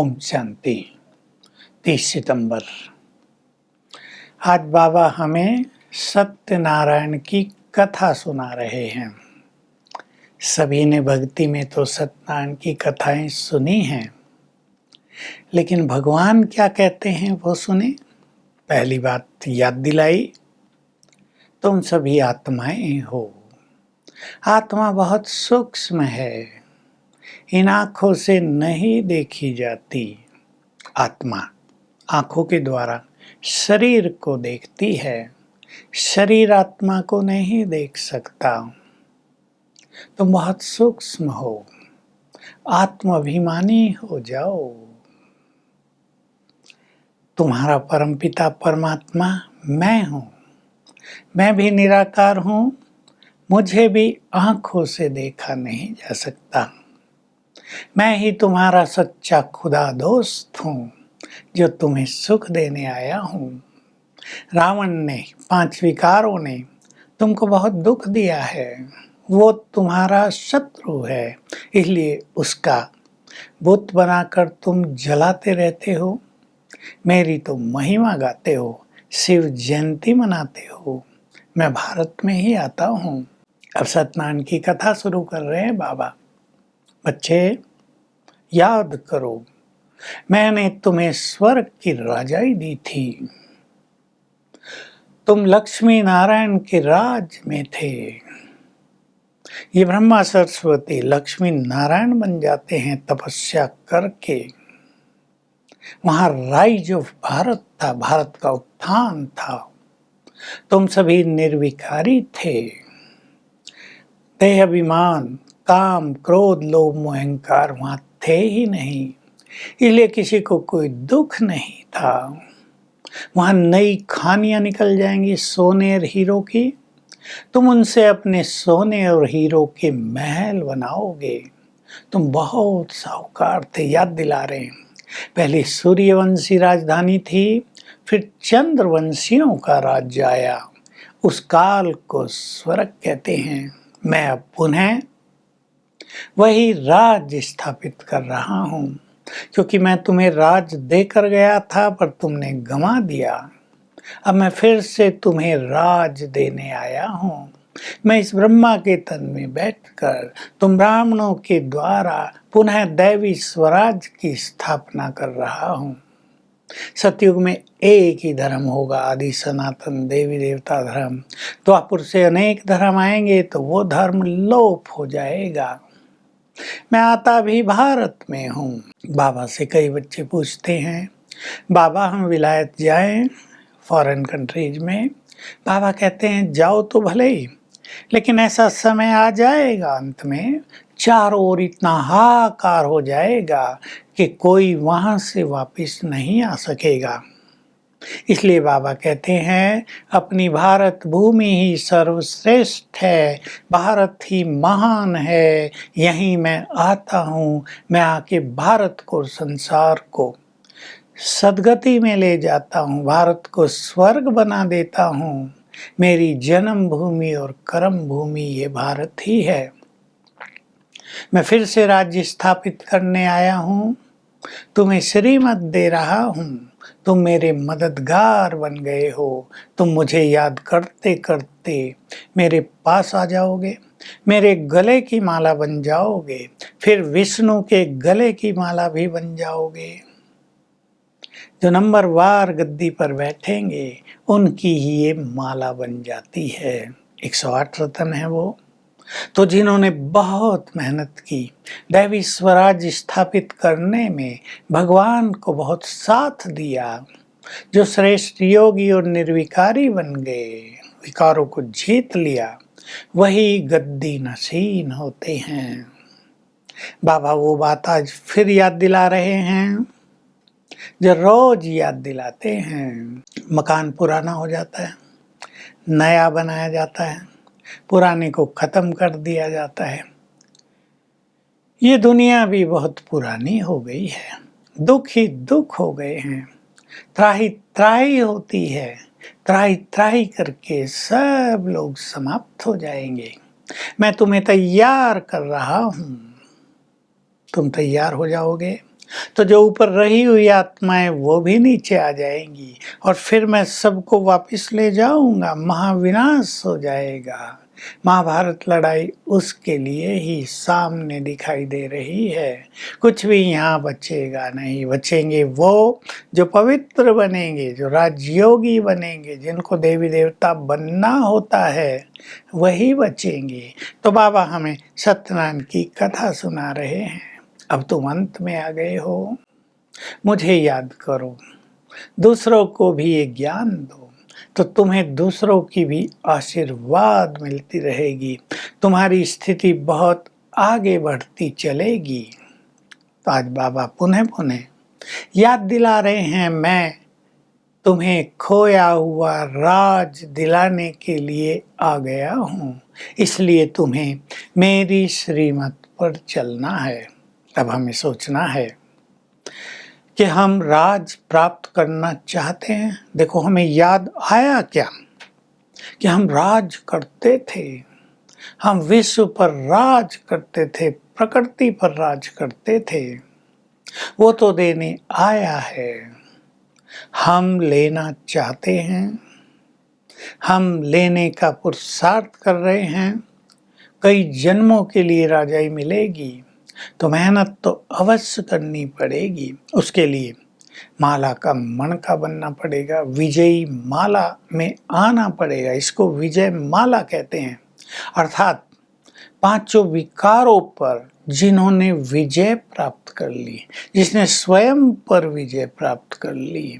ओम शांति। 30 सितंबर। आज बाबा हमें सत्यनारायण की कथा सुना रहे हैं। सभी ने भक्ति में तो सत्यनारायण की कथाएं सुनी हैं, लेकिन भगवान क्या कहते हैं वो सुने। पहली बात याद दिलाई, तुम सभी आत्माएं हो। आत्मा बहुत सूक्ष्म है, इन आँखों से नहीं देखी जाती। आत्मा आँखों के द्वारा शरीर को देखती है, शरीर आत्मा को नहीं देख सकता। तुम बहुत सूक्ष्म हो, आत्माभिमानी हो जाओ। तुम्हारा परमपिता परमात्मा मैं हूँ, मैं भी निराकार हूँ, मुझे भी आँखों से देखा नहीं जा सकता। मैं ही तुम्हारा सच्चा खुदा दोस्त हूँ, जो तुम्हें सुख देने आया हूँ। रावण ने, 5 विकारों ने तुमको बहुत दुख दिया है, वो तुम्हारा शत्रु है, इसलिए उसका बुत बनाकर तुम जलाते रहते हो। मेरी तो महिमा गाते हो, शिव जयंती मनाते हो। मैं भारत में ही आता हूँ। अब सत्यनारायण की कथा शुरू कर रहे हैं बाबा। बच्चे याद करो, मैंने तुम्हें स्वर्ग की राजाई दी थी, तुम लक्ष्मी नारायण के राज में थे। ये ब्रह्मा सरस्वती लक्ष्मी नारायण बन जाते हैं तपस्या करके। वहां राइज ऑफ भारत था, भारत का उत्थान था। तुम सभी निर्विकारी थे। देह अभिमान, काम, क्रोध, लोभ, मोह, अहंकार वहां थे ही नहीं, इसलिए किसी को कोई दुख नहीं था। वहां नई खानियां निकल जाएंगी सोने और हीरो की, तुम उनसे अपने सोने और हीरो के महल बनाओगे। तुम बहुत साहूकार थे, याद दिला रहे हैं। पहले सूर्यवंशी राजधानी थी, फिर चंद्रवंशियों का राज्य आया। उस काल को स्वर्ग कहते हैं। मैं अब पुनः वही राज स्थापित कर रहा हूँ, क्योंकि मैं तुम्हें राज देकर गया था पर तुमने गंवा दिया। अब मैं फिर से तुम्हें राज देने आया हूँ। मैं इस ब्रह्मा के तन में बैठकर तुम ब्राह्मणों के द्वारा पुनः दैवी स्वराज की स्थापना कर रहा हूँ। सतयुग में एक ही धर्म होगा, आदि सनातन देवी देवता धर्म। द्वापर से अनेक धर्म आएंगे तो वो धर्म लोप हो जाएगा। मैं आता भी भारत में हूँ। बाबा से कई बच्चे पूछते हैं, बाबा हम विलायत जाएं, फॉरेन कंट्रीज में। बाबा कहते हैं जाओ तो भले ही, लेकिन ऐसा समय आ जाएगा अंत में चारों ओर इतना हाहाकार हो जाएगा कि कोई वहां से वापस नहीं आ सकेगा। इसलिए बाबा कहते हैं अपनी भारत भूमि ही सर्वश्रेष्ठ है, भारत ही महान है। यहीं मैं आता हूँ, मैं आके भारत को, संसार को सदगति में ले जाता हूँ, भारत को स्वर्ग बना देता हूँ। मेरी जन्म भूमि और कर्म भूमि ये भारत ही है। मैं फिर से राज्य स्थापित करने आया हूँ, तुम्हें श्रीमत दे रहा हूँ। तुम मेरे मददगार बन गए हो, तुम मुझे याद करते करते मेरे पास आ जाओगे, मेरे गले की माला बन जाओगे, फिर विष्णु के गले की माला भी बन जाओगे। जो नंबरवार गद्दी पर बैठेंगे उनकी ही ये माला बन जाती है। 108 रत्न है वो। तो जिन्होंने बहुत मेहनत की, दैवी स्वराज स्थापित करने में भगवान को बहुत साथ दिया, जो श्रेष्ठ योगी और निर्विकारी बन गए, विकारों को जीत लिया, वही गद्दी नशीन होते हैं। बाबा वो बात आज फिर याद दिला रहे हैं जो रोज याद दिलाते हैं। मकान पुराना हो जाता है, नया बनाया जाता है, पुराने को खत्म कर दिया जाता है। ये दुनिया भी बहुत पुरानी हो गई है, दुख ही दुख हो गए हैं, त्राही त्राही होती है, त्राही त्राही करके सब लोग समाप्त हो जाएंगे। मैं तुम्हें तैयार कर रहा हूँ, तुम तैयार हो जाओगे। तो जो ऊपर रही हुई आत्माएं वो भी नीचे आ जाएंगी और फिर मैं सबको वापस ले जाऊंगा, महाविनाश हो जाएगा। महाभारत लड़ाई उसके लिए ही सामने दिखाई दे रही है। कुछ भी यहाँ बचेगा नहीं। बचेंगे वो जो पवित्र बनेंगे, जो राजयोगी बनेंगे, जिनको देवी देवता बनना होता है, वही बचेंगे। तो बाबा हमें सत्यनारायण की कथा सुना रहे हैं। अब तुम अंत में आ गए हो, मुझे याद करो, दूसरों को भी ये ज्ञान दो, तो तुम्हें दूसरों की भी आशीर्वाद मिलती रहेगी, तुम्हारी स्थिति बहुत आगे बढ़ती चलेगी। तो आज बाबा पुनः पुनः याद दिला रहे हैं, मैं तुम्हें खोया हुआ राज दिलाने के लिए आ गया हूँ, इसलिए तुम्हें मेरी श्रीमत पर चलना है। अब हमें सोचना है कि हम राज प्राप्त करना चाहते हैं। देखो हमें याद आया क्या कि हम राज करते थे, हम विश्व पर राज करते थे, प्रकृति पर राज करते थे। वो तो देने आया है, हम लेना चाहते हैं, हम लेने का पुरुषार्थ कर रहे हैं। कई जन्मों के लिए राजाई मिलेगी तो मेहनत तो अवश्य करनी पड़ेगी। उसके लिए माला का मणका बनना पड़ेगा, विजयी माला में आना पड़ेगा। इसको विजय माला कहते हैं, अर्थात पांचों विकारों पर जिन्होंने विजय प्राप्त कर ली, जिसने स्वयं पर विजय प्राप्त कर ली,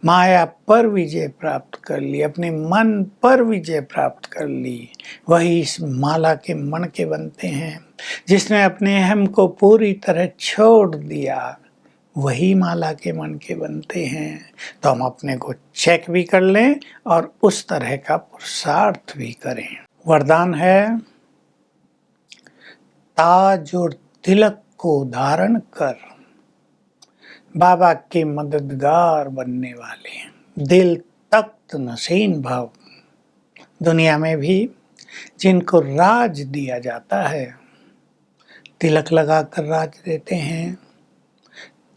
माया पर विजय प्राप्त कर ली, अपने मन पर विजय प्राप्त कर ली, वही इस माला के मणके बनते हैं। जिसने अपने अहम को पूरी तरह छोड़ दिया, वही माला के मणके बनते हैं। तो हम अपने को चेक भी कर लें और उस तरह का पुरुषार्थ भी करें। वरदान है, ताज और तिलक को धारण कर बाबा के मददगार बनने वाले, दिल तख्त नशीन भव। दुनिया में भी जिनको राज दिया जाता है, तिलक लगाकर राज देते हैं,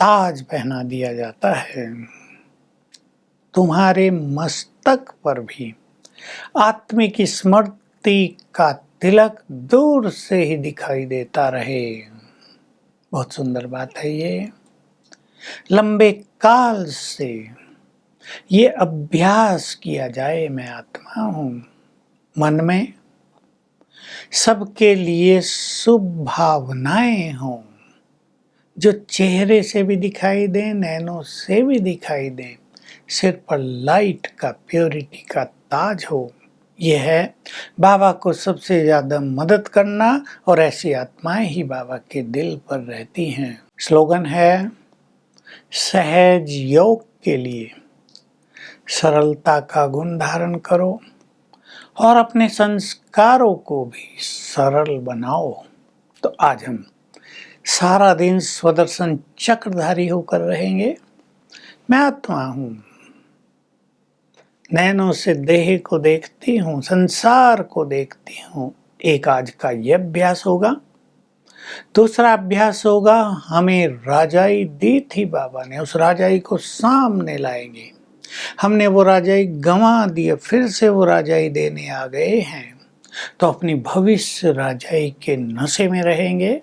ताज पहना दिया जाता है। तुम्हारे मस्तक पर भी आत्मिक स्मृति का तिलक दूर से ही दिखाई देता रहे। बहुत सुंदर बात है ये। लंबे काल से ये अभ्यास किया जाए, मैं आत्मा हूँ, मन में सबके लिए शुभ भावनाएं हों, जो चेहरे से भी दिखाई दें, नैनों से भी दिखाई दें, सिर पर लाइट का, प्योरिटी का ताज हो। यह है बाबा को सबसे ज्यादा मदद करना, और ऐसी आत्माएं ही बाबा के दिल पर रहती हैं। स्लोगन है, सहज योग के लिए सरलता का गुण धारण करो और अपने संस्कारों को भी सरल बनाओ। तो आज हम सारा दिन स्वदर्शन चक्रधारी होकर रहेंगे। मैं आत्मा हूँ, नैनों से देह को देखती हूँ, संसार को देखती हूँ। एक आज का यह अभ्यास होगा। दूसरा अभ्यास होगा, हमें राजाई दी थी बाबा ने, उस राजाई को सामने लाएंगे। हमने वो राजाई गंवा दी, फिर से वो राजाई देने आ गए हैं, तो अपनी भविष्य राजाई के नशे में रहेंगे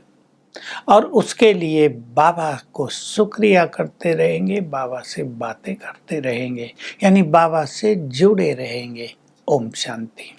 और उसके लिए बाबा को शुक्रिया करते रहेंगे, बाबा से बातें करते रहेंगे, यानी बाबा से जुड़े रहेंगे। ओम शांति।